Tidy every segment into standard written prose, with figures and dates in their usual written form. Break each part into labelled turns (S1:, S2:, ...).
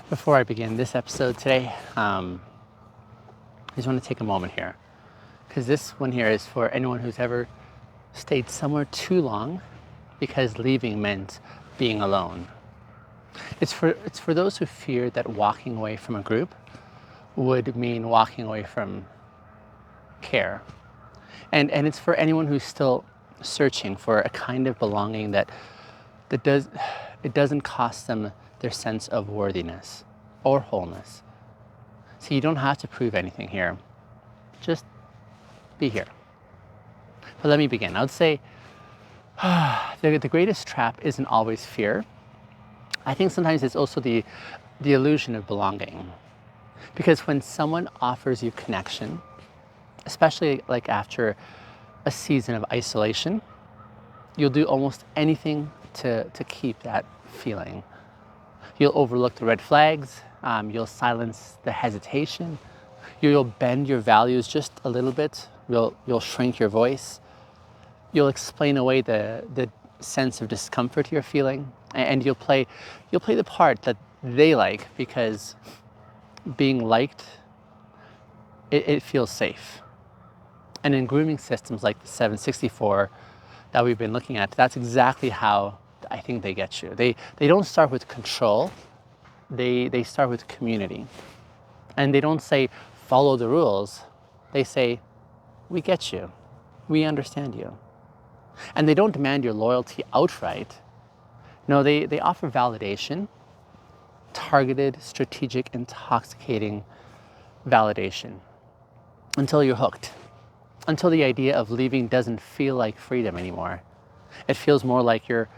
S1: Before I begin this episode today, I just want to take a moment here because this one here is for anyone who's ever stayed somewhere too long because leaving meant being alone. It's for those who fear that walking away from a group would mean walking away from care. And it's for anyone who's still searching for a kind of belonging that doesn't cost them their sense of worthiness or wholeness. So you don't have to prove anything here. Just be here. But let me begin. I would say the greatest trap isn't always fear. I think sometimes it's also the illusion of belonging. Because when someone offers you connection, especially like after a season of isolation, you'll do almost anything to keep that feeling. You'll overlook the red flags, you'll silence the hesitation, you'll bend your values just a little bit, you'll shrink your voice, you'll explain away the sense of discomfort you're feeling, and you'll play the part that they like because being liked, it feels safe. And in grooming systems like the 764 that we've been looking at, that's exactly how I think they get you. They don't start with control, they start with community. And they don't say, follow the rules. They say, we get you, we understand you. And they don't demand your loyalty outright. No, they offer validation, targeted, strategic, intoxicating validation until you're hooked. Until the idea of leaving doesn't feel like freedom anymore. It feels more like you're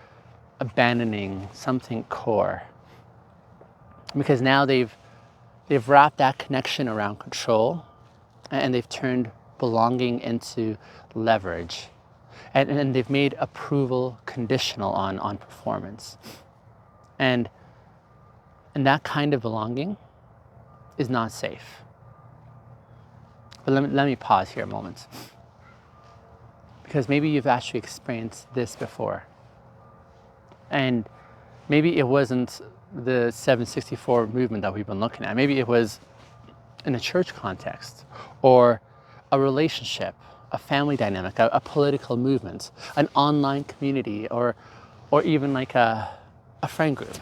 S1: abandoning something core. Because now they've wrapped that connection around control and they've turned belonging into leverage. And they've made approval conditional on performance. And that kind of belonging is not safe. But let me pause here a moment. Because maybe you've actually experienced this before. And maybe it wasn't the 764 movement that we've been looking at. Maybe it was in a church context, or a relationship, a family dynamic, a political movement, an online community, or even like a friend group.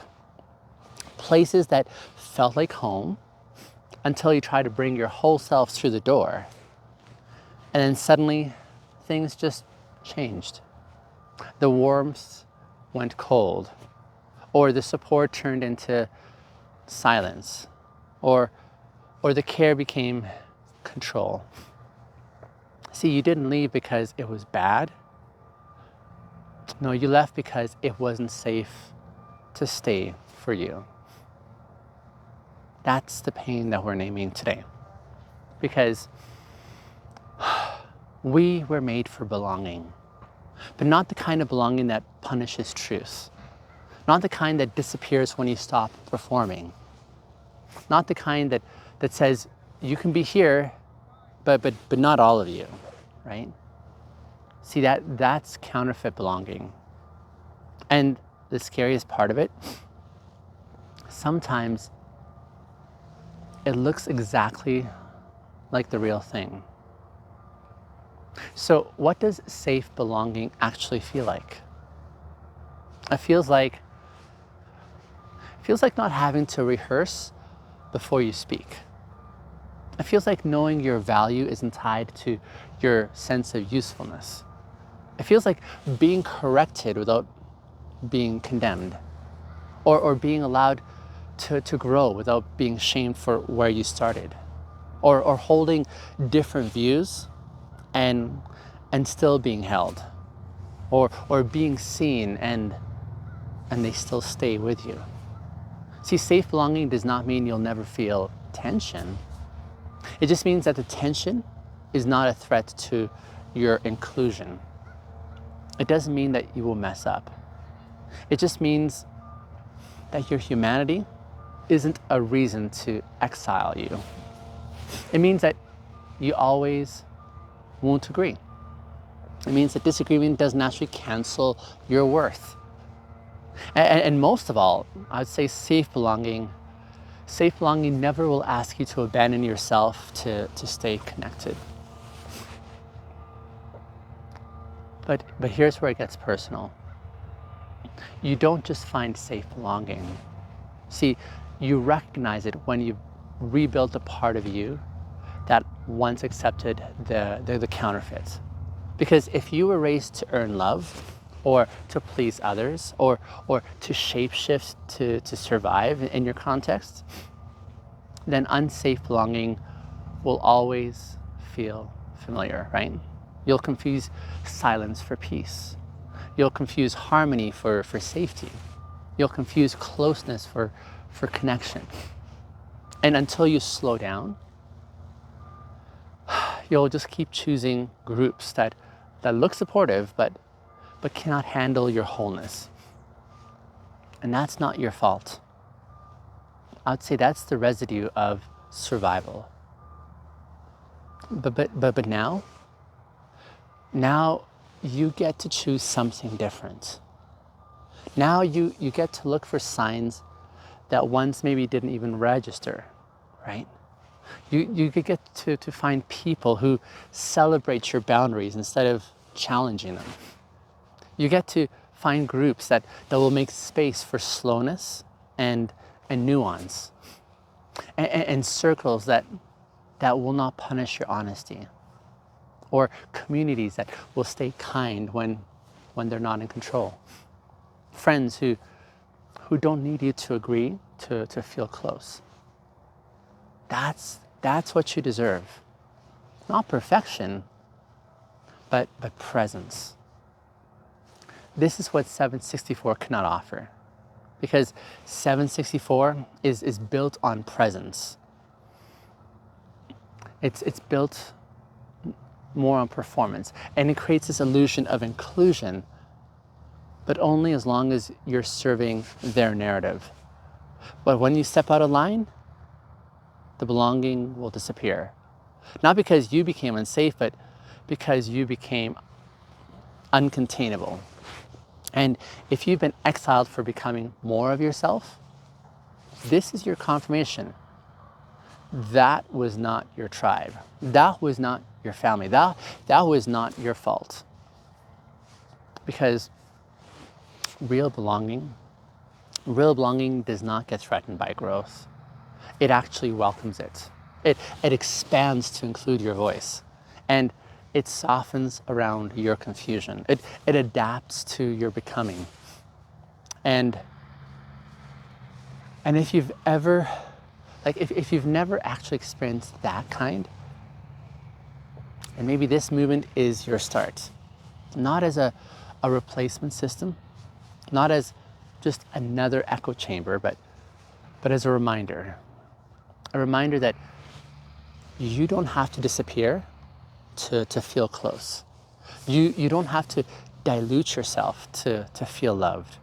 S1: Places that felt like home, until you try to bring your whole self through the door. And then suddenly things just changed. The warmth went cold, or the support turned into silence, or the care became control. See, you didn't leave because it was bad. No, you left because it wasn't safe to stay for you. That's the pain that we're naming today. Because we were made for belonging, but not the kind of belonging that punishes truth. Not the kind that disappears when you stop performing. Not the kind that says, you can be here, but not all of you, right? See, that's counterfeit belonging. And the scariest part of it, sometimes it looks exactly like the real thing. So what does safe belonging actually feel like? It feels like not having to rehearse before you speak. It feels like knowing your value isn't tied to your sense of usefulness. It feels like being corrected without being condemned, or being allowed to grow without being shamed for where you started, or holding different views and still being held, or being seen and they still stay with you. See, safe belonging does not mean you'll never feel tension. It just means that the tension is not a threat to your inclusion. It doesn't mean that you will mess up. It just means that your humanity isn't a reason to exile you. It means that you always won't agree. It means that disagreement doesn't actually cancel your worth. And most of all, I would say safe belonging Safe belonging never will ask you to abandon yourself to stay connected. But here's where it gets personal. You don't just find safe belonging. See, you recognize it when you rebuild the part of you that once accepted the counterfeit. Because if you were raised to earn love, or to please others, or to shapeshift to survive in your context, then unsafe belonging will always feel familiar, right? You'll confuse silence for peace. You'll confuse harmony for safety. You'll confuse closeness for connection. And until you slow down, you'll just keep choosing groups that look supportive, but cannot handle your wholeness. And that's not your fault. I'd say that's the residue of survival. But now you get to choose something different. Now you get to look for signs that once maybe didn't even register, right? You get to find people who celebrate your boundaries instead of challenging them. You get to find groups that will make space for slowness and nuance, and circles that will not punish your honesty, or communities that will stay kind when they're not in control. Friends who don't need you to agree to feel close. That's what you deserve. Not perfection, but presence. This is what 764 cannot offer, because 764 is built on presence. It's built more on performance, and it creates this illusion of inclusion, but only as long as you're serving their narrative. But when you step out of line, the belonging will disappear. Not because you became unsafe, but because you became uncontainable. And if you've been exiled for becoming more of yourself, this is your confirmation. That was not your tribe. That was not your family. That was not your fault. Because real belonging does not get threatened by growth. It actually welcomes it. It expands to include your voice. And it softens around your confusion. It adapts to your becoming. And if you've ever, if you've never actually experienced that kind, and maybe this movement is your start, not as a replacement system, not as just another echo chamber, but as a reminder that you don't have to disappear to feel close. You don't have to dilute yourself to feel loved.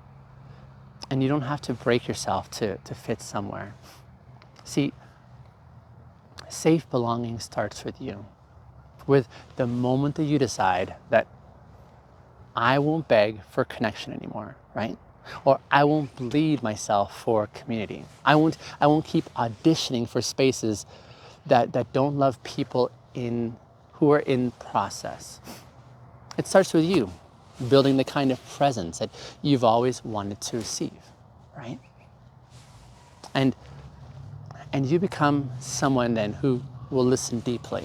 S1: And you don't have to break yourself to fit somewhere. See, safe belonging starts with you. With the moment that you decide that I won't beg for connection anymore, right? Or I won't bleed myself for community. I won't keep auditioning for spaces that don't love people who are in process. It starts with you, building the kind of presence that you've always wanted to receive, right? And you become someone then who will listen deeply,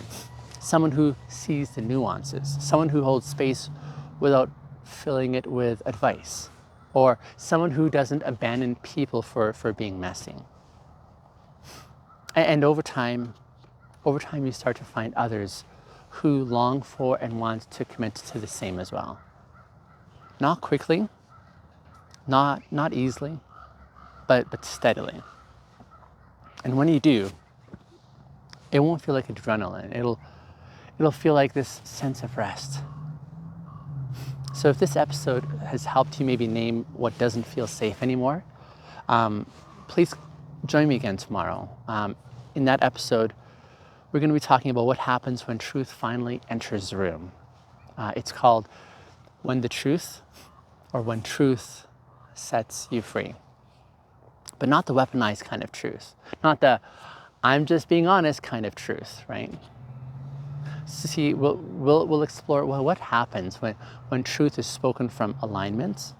S1: someone who sees the nuances, someone who holds space without filling it with advice, or someone who doesn't abandon people for being messy. And over time you start to find others who long for and want to commit to the same as well. Not quickly, not easily, but steadily. And when you do, it won't feel like adrenaline. It'll feel like this sense of rest. So if this episode has helped you maybe name what doesn't feel safe anymore, please join me again tomorrow. In that episode, we're going to be talking about what happens when truth finally enters the room. It's called When Truth Sets You Free. but not the weaponized kind of truth, not the I'm just being honest kind of truth, right? See, we'll explore, well, what happens when truth is spoken from alignment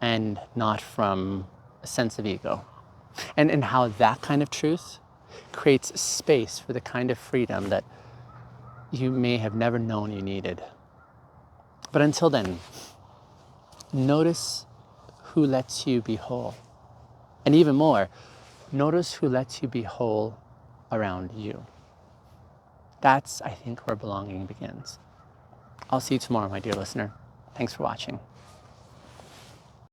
S1: and not from a sense of ego, and how that kind of truth creates space for the kind of freedom that you may have never known you needed. But until then, notice who lets you be whole. And even more, notice who lets you be whole around you. That's, I think, where belonging begins. I'll see you tomorrow, my dear listener. Thanks for watching.